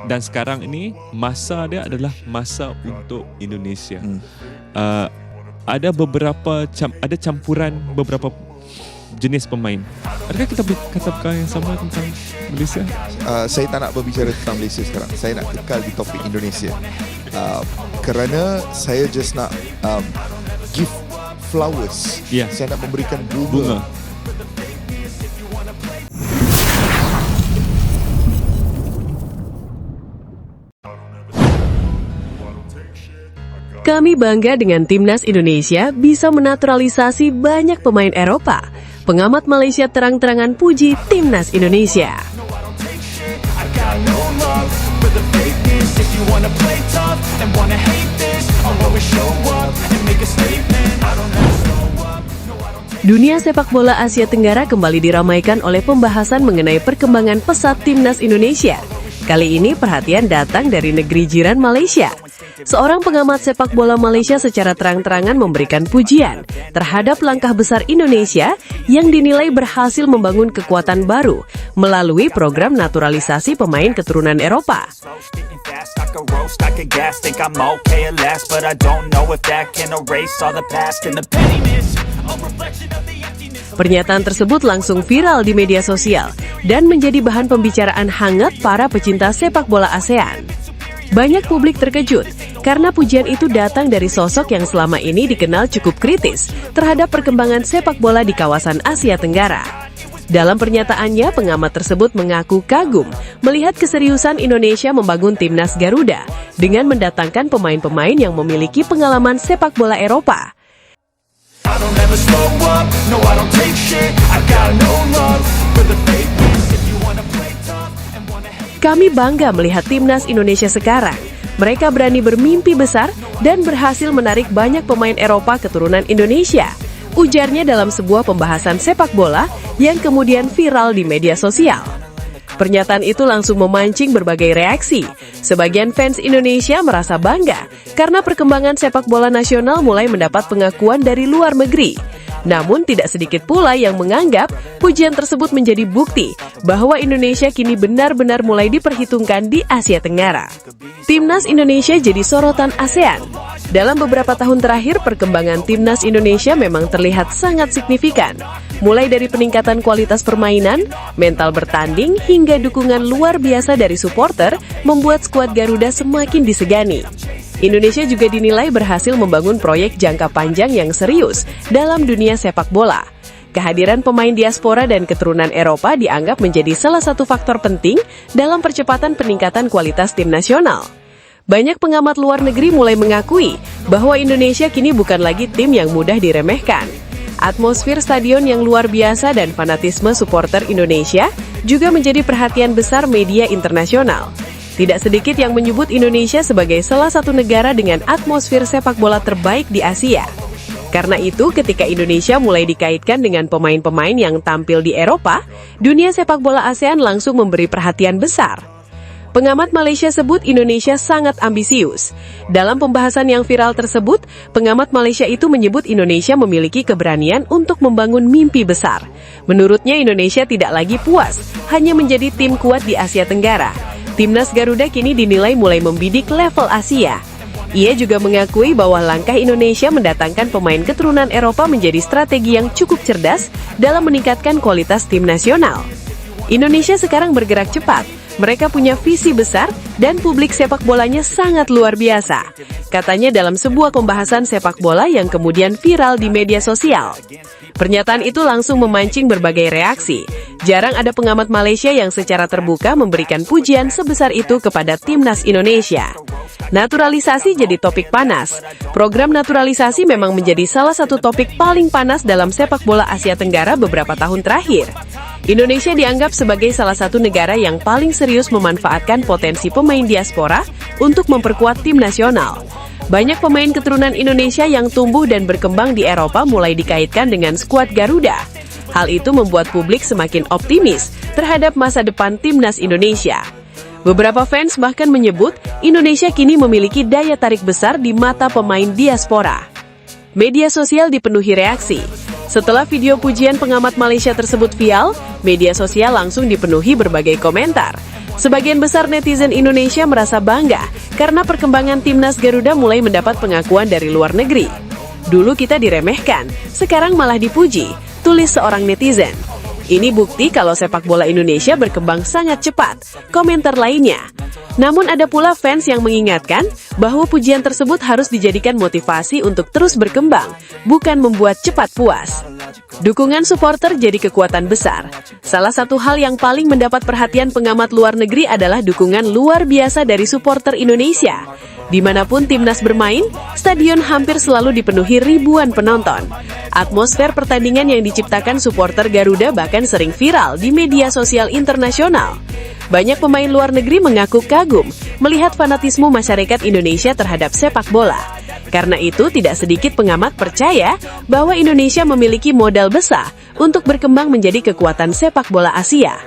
Dan sekarang ini masa dia adalah masa untuk Indonesia. Ada ada campuran beberapa jenis pemain. Adakah kita boleh kata perkara yang sama tentang Malaysia? Saya tak nak berbicara tentang Malaysia sekarang. Saya nak kekal di topik Indonesia. Kerana saya just nak give flowers. Saya nak memberikan bunga. Kami bangga dengan Timnas Indonesia bisa menaturalisasi banyak pemain Eropa. Pengamat Malaysia terang-terangan puji Timnas Indonesia. Dunia sepak bola Asia Tenggara kembali diramaikan oleh pembahasan mengenai perkembangan pesat Timnas Indonesia. Kali ini perhatian datang dari negeri jiran Malaysia. Seorang pengamat sepak bola Malaysia secara terang-terangan memberikan pujian terhadap langkah besar Indonesia yang dinilai berhasil membangun kekuatan baru melalui program naturalisasi pemain keturunan Eropa. Pernyataan tersebut langsung viral di media sosial dan menjadi bahan pembicaraan hangat para pecinta sepak bola ASEAN. Banyak publik terkejut karena pujian itu datang dari sosok yang selama ini dikenal cukup kritis terhadap perkembangan sepak bola di kawasan Asia Tenggara. Dalam pernyataannya, pengamat tersebut mengaku kagum melihat keseriusan Indonesia membangun timnas Garuda dengan mendatangkan pemain-pemain yang memiliki pengalaman sepak bola Eropa. Kami bangga melihat timnas Indonesia sekarang. Mereka berani bermimpi besar dan berhasil menarik banyak pemain Eropa keturunan Indonesia. Ujarnya dalam sebuah pembahasan sepak bola yang kemudian viral di media sosial. Pernyataan itu langsung memancing berbagai reaksi. Sebagian fans Indonesia merasa bangga karena perkembangan sepak bola nasional mulai mendapat pengakuan dari luar negeri. Namun tidak sedikit pula yang menganggap pujian tersebut menjadi bukti bahwa Indonesia kini benar-benar mulai diperhitungkan di Asia Tenggara. Timnas Indonesia jadi sorotan ASEAN. Dalam beberapa tahun terakhir, perkembangan Timnas Indonesia memang terlihat sangat signifikan. Mulai dari peningkatan kualitas permainan, mental bertanding, hingga dukungan luar biasa dari supporter membuat skuad Garuda semakin disegani. Indonesia juga dinilai berhasil membangun proyek jangka panjang yang serius dalam dunia sepak bola. Kehadiran pemain diaspora dan keturunan Eropa dianggap menjadi salah satu faktor penting dalam percepatan peningkatan kualitas tim nasional. Banyak pengamat luar negeri mulai mengakui bahwa Indonesia kini bukan lagi tim yang mudah diremehkan. Atmosfer stadion yang luar biasa dan fanatisme supporter Indonesia juga menjadi perhatian besar media internasional. Tidak sedikit yang menyebut Indonesia sebagai salah satu negara dengan atmosfer sepak bola terbaik di Asia. Karena itu, ketika Indonesia mulai dikaitkan dengan pemain-pemain yang tampil di Eropa, dunia sepak bola ASEAN langsung memberi perhatian besar. Pengamat Malaysia sebut Indonesia sangat ambisius. Dalam pembahasan yang viral tersebut, pengamat Malaysia itu menyebut Indonesia memiliki keberanian untuk membangun mimpi besar. Menurutnya, Indonesia tidak lagi puas hanya menjadi tim kuat di Asia Tenggara. Timnas Garuda kini dinilai mulai membidik level Asia. Ia juga mengakui bahwa langkah Indonesia mendatangkan pemain keturunan Eropa menjadi strategi yang cukup cerdas dalam meningkatkan kualitas tim nasional. Indonesia sekarang bergerak cepat. Mereka punya visi besar dan publik sepak bolanya sangat luar biasa, katanya dalam sebuah pembahasan sepak bola yang kemudian viral di media sosial. Pernyataan itu langsung memancing berbagai reaksi. Jarang ada pengamat Malaysia yang secara terbuka memberikan pujian sebesar itu kepada Timnas Indonesia. Naturalisasi jadi topik panas. Program naturalisasi memang menjadi salah satu topik paling panas dalam sepak bola Asia Tenggara beberapa tahun terakhir. Indonesia dianggap sebagai salah satu negara yang paling serius memanfaatkan potensi pemain diaspora untuk memperkuat tim nasional. Banyak pemain keturunan Indonesia yang tumbuh dan berkembang di Eropa mulai dikaitkan dengan skuad Garuda. Hal itu membuat publik semakin optimis terhadap masa depan timnas Indonesia. Beberapa fans bahkan menyebut Indonesia kini memiliki daya tarik besar di mata pemain diaspora. Media sosial dipenuhi reaksi. Setelah video pujian pengamat Malaysia tersebut viral, media sosial langsung dipenuhi berbagai komentar. Sebagian besar netizen Indonesia merasa bangga karena perkembangan timnas Garuda mulai mendapat pengakuan dari luar negeri. Dulu kita diremehkan, sekarang malah dipuji, tulis seorang netizen. Ini bukti kalau sepak bola Indonesia berkembang sangat cepat, komentar lainnya. Namun ada pula fans yang mengingatkan bahwa pujian tersebut harus dijadikan motivasi untuk terus berkembang, bukan membuat cepat puas. Dukungan supporter jadi kekuatan besar. Salah satu hal yang paling mendapat perhatian pengamat luar negeri adalah dukungan luar biasa dari supporter Indonesia. Dimanapun timnas bermain, stadion hampir selalu dipenuhi ribuan penonton. Atmosfer pertandingan yang diciptakan supporter Garuda bahkan sering viral di media sosial internasional. Banyak pemain luar negeri mengaku kagum melihat fanatisme masyarakat Indonesia terhadap sepak bola. Karena itu, tidak sedikit pengamat percaya bahwa Indonesia memiliki modal besar untuk berkembang menjadi kekuatan sepak bola Asia.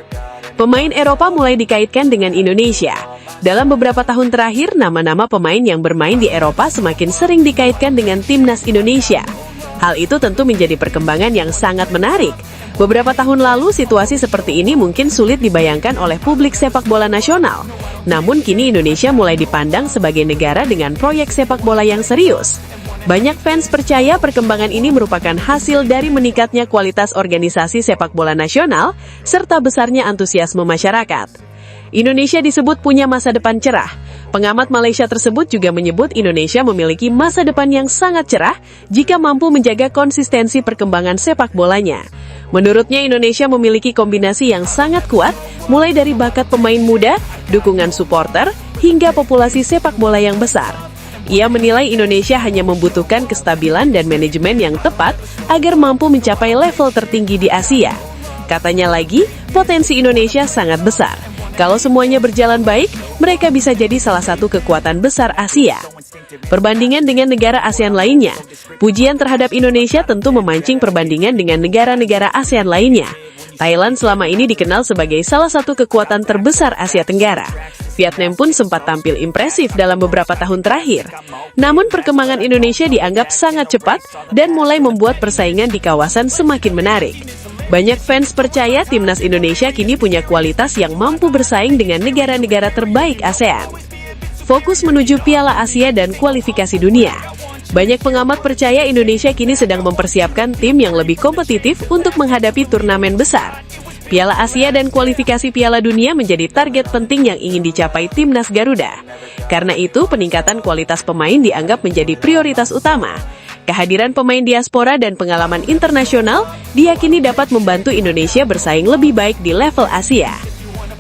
Pemain Eropa mulai dikaitkan dengan Indonesia. Dalam beberapa tahun terakhir, nama-nama pemain yang bermain di Eropa semakin sering dikaitkan dengan timnas Indonesia. Hal itu tentu menjadi perkembangan yang sangat menarik. Beberapa tahun lalu, situasi seperti ini mungkin sulit dibayangkan oleh publik sepak bola nasional. Namun kini Indonesia mulai dipandang sebagai negara dengan proyek sepak bola yang serius. Banyak fans percaya perkembangan ini merupakan hasil dari meningkatnya kualitas organisasi sepak bola nasional, serta besarnya antusiasme masyarakat. Indonesia disebut punya masa depan cerah. Pengamat Malaysia tersebut juga menyebut Indonesia memiliki masa depan yang sangat cerah jika mampu menjaga konsistensi perkembangan sepak bolanya. Menurutnya, Indonesia memiliki kombinasi yang sangat kuat, mulai dari bakat pemain muda, dukungan supporter, hingga populasi sepak bola yang besar. Ia menilai Indonesia hanya membutuhkan kestabilan dan manajemen yang tepat agar mampu mencapai level tertinggi di Asia. Katanya lagi, potensi Indonesia sangat besar. Kalau semuanya berjalan baik, mereka bisa jadi salah satu kekuatan besar Asia. Perbandingan dengan negara ASEAN lainnya, pujian terhadap Indonesia tentu memancing perbandingan dengan negara-negara ASEAN lainnya. Thailand selama ini dikenal sebagai salah satu kekuatan terbesar Asia Tenggara. Vietnam pun sempat tampil impresif dalam beberapa tahun terakhir. Namun perkembangan Indonesia dianggap sangat cepat dan mulai membuat persaingan di kawasan semakin menarik. Banyak fans percaya timnas Indonesia kini punya kualitas yang mampu bersaing dengan negara-negara terbaik ASEAN. Fokus menuju Piala Asia dan kualifikasi dunia. Banyak pengamat percaya Indonesia kini sedang mempersiapkan tim yang lebih kompetitif untuk menghadapi turnamen besar. Piala Asia dan kualifikasi Piala Dunia menjadi target penting yang ingin dicapai timnas Garuda. Karena itu, peningkatan kualitas pemain dianggap menjadi prioritas utama. Kehadiran pemain diaspora dan pengalaman internasional diyakini dapat membantu Indonesia bersaing lebih baik di level Asia.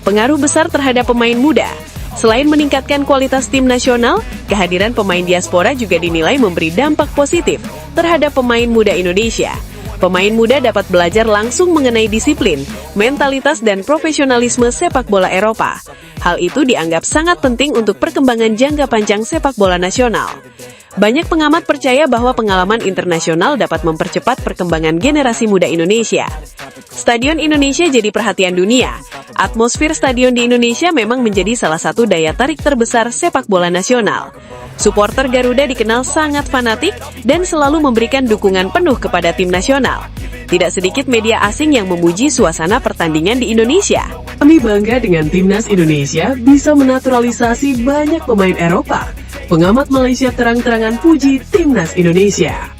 Pengaruh besar terhadap pemain muda. Selain meningkatkan kualitas tim nasional, kehadiran pemain diaspora juga dinilai memberi dampak positif terhadap pemain muda Indonesia. Pemain muda dapat belajar langsung mengenai disiplin, mentalitas, dan profesionalisme sepak bola Eropa. Hal itu dianggap sangat penting untuk perkembangan jangka panjang sepak bola nasional. Banyak pengamat percaya bahwa pengalaman internasional dapat mempercepat perkembangan generasi muda Indonesia. Stadion Indonesia jadi perhatian dunia. Atmosfer stadion di Indonesia memang menjadi salah satu daya tarik terbesar sepak bola nasional. Supporter Garuda dikenal sangat fanatik dan selalu memberikan dukungan penuh kepada tim nasional. Tidak sedikit media asing yang memuji suasana pertandingan di Indonesia. Kami bangga dengan timnas Indonesia bisa menaturalisasi banyak pemain Eropa. Pengamat Malaysia terang-terangan puji timnas Indonesia.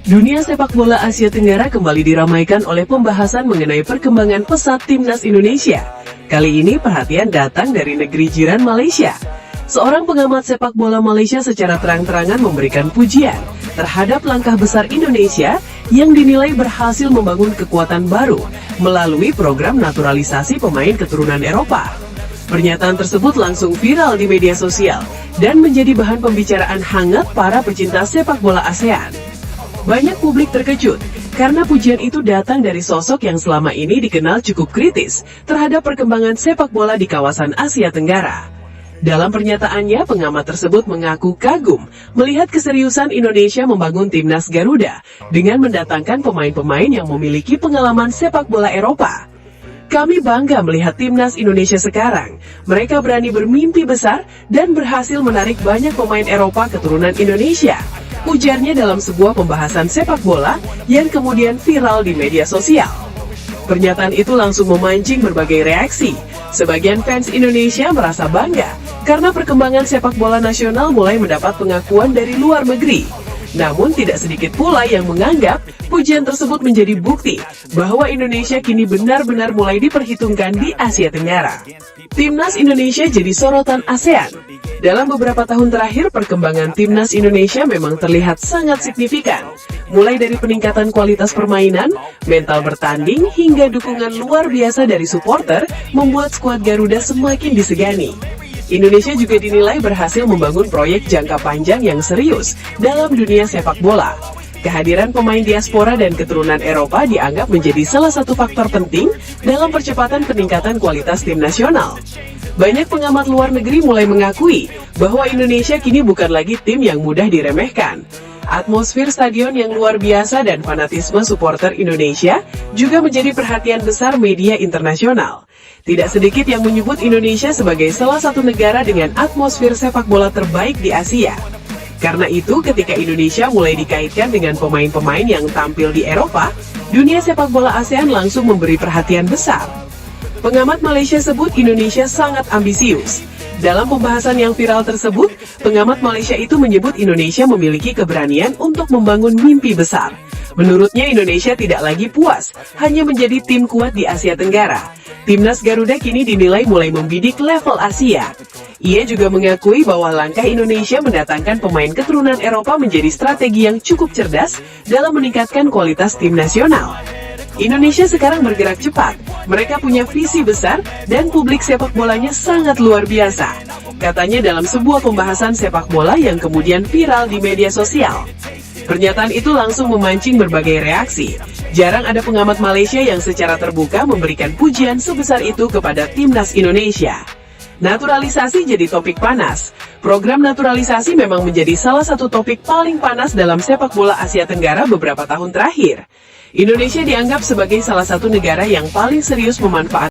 Dunia sepak bola Asia Tenggara kembali diramaikan oleh pembahasan mengenai perkembangan pesat timnas Indonesia. Kali ini perhatian datang dari negeri jiran Malaysia. Seorang pengamat sepak bola Malaysia secara terang-terangan memberikan pujian terhadap langkah besar Indonesia yang dinilai berhasil membangun kekuatan baru melalui program naturalisasi pemain keturunan Eropa. Pernyataan tersebut langsung viral di media sosial dan menjadi bahan pembicaraan hangat para pecinta sepak bola ASEAN. Banyak publik terkejut karena pujian itu datang dari sosok yang selama ini dikenal cukup kritis terhadap perkembangan sepak bola di kawasan Asia Tenggara. Dalam pernyataannya, pengamat tersebut mengaku kagum melihat keseriusan Indonesia membangun timnas Garuda dengan mendatangkan pemain-pemain yang memiliki pengalaman sepak bola Eropa. Kami bangga melihat timnas Indonesia sekarang. Mereka berani bermimpi besar dan berhasil menarik banyak pemain Eropa keturunan Indonesia. Ujarnya dalam sebuah pembahasan sepak bola yang kemudian viral di media sosial. Pernyataan itu langsung memancing berbagai reaksi. Sebagian fans Indonesia merasa bangga karena perkembangan sepak bola nasional mulai mendapat pengakuan dari luar negeri. Namun tidak sedikit pula yang menganggap pujian tersebut menjadi bukti bahwa Indonesia kini benar-benar mulai diperhitungkan di Asia Tenggara. Timnas Indonesia jadi sorotan ASEAN. Dalam beberapa tahun terakhir, perkembangan Timnas Indonesia memang terlihat sangat signifikan. Mulai dari peningkatan kualitas permainan, mental bertanding, hingga dukungan luar biasa dari supporter, membuat skuad Garuda semakin disegani. Indonesia juga dinilai berhasil membangun proyek jangka panjang yang serius dalam dunia sepak bola. Kehadiran pemain diaspora dan keturunan Eropa dianggap menjadi salah satu faktor penting dalam percepatan peningkatan kualitas tim nasional. Banyak pengamat luar negeri mulai mengakui bahwa Indonesia kini bukan lagi tim yang mudah diremehkan. Atmosfer stadion yang luar biasa dan fanatisme supporter Indonesia juga menjadi perhatian besar media internasional. Tidak sedikit yang menyebut Indonesia sebagai salah satu negara dengan atmosfer sepak bola terbaik di Asia. Karena itu, ketika Indonesia mulai dikaitkan dengan pemain-pemain yang tampil di Eropa, dunia sepak bola ASEAN langsung memberi perhatian besar. Pengamat Malaysia sebut Indonesia sangat ambisius. Dalam pembahasan yang viral tersebut, pengamat Malaysia itu menyebut Indonesia memiliki keberanian untuk membangun mimpi besar. Menurutnya, Indonesia tidak lagi puas hanya menjadi tim kuat di Asia Tenggara. Timnas Garuda kini dinilai mulai membidik level Asia. Ia juga mengakui bahwa langkah Indonesia mendatangkan pemain keturunan Eropa menjadi strategi yang cukup cerdas dalam meningkatkan kualitas tim nasional. Indonesia sekarang bergerak cepat, mereka punya visi besar, dan publik sepak bolanya sangat luar biasa, katanya dalam sebuah pembahasan sepak bola yang kemudian viral di media sosial. Pernyataan itu langsung memancing berbagai reaksi. Jarang ada pengamat Malaysia yang secara terbuka memberikan pujian sebesar itu kepada timnas Indonesia. Naturalisasi jadi topik panas. Program naturalisasi memang menjadi salah satu topik paling panas dalam sepak bola Asia Tenggara beberapa tahun terakhir. Indonesia dianggap sebagai salah satu negara yang paling serius memanfaatkan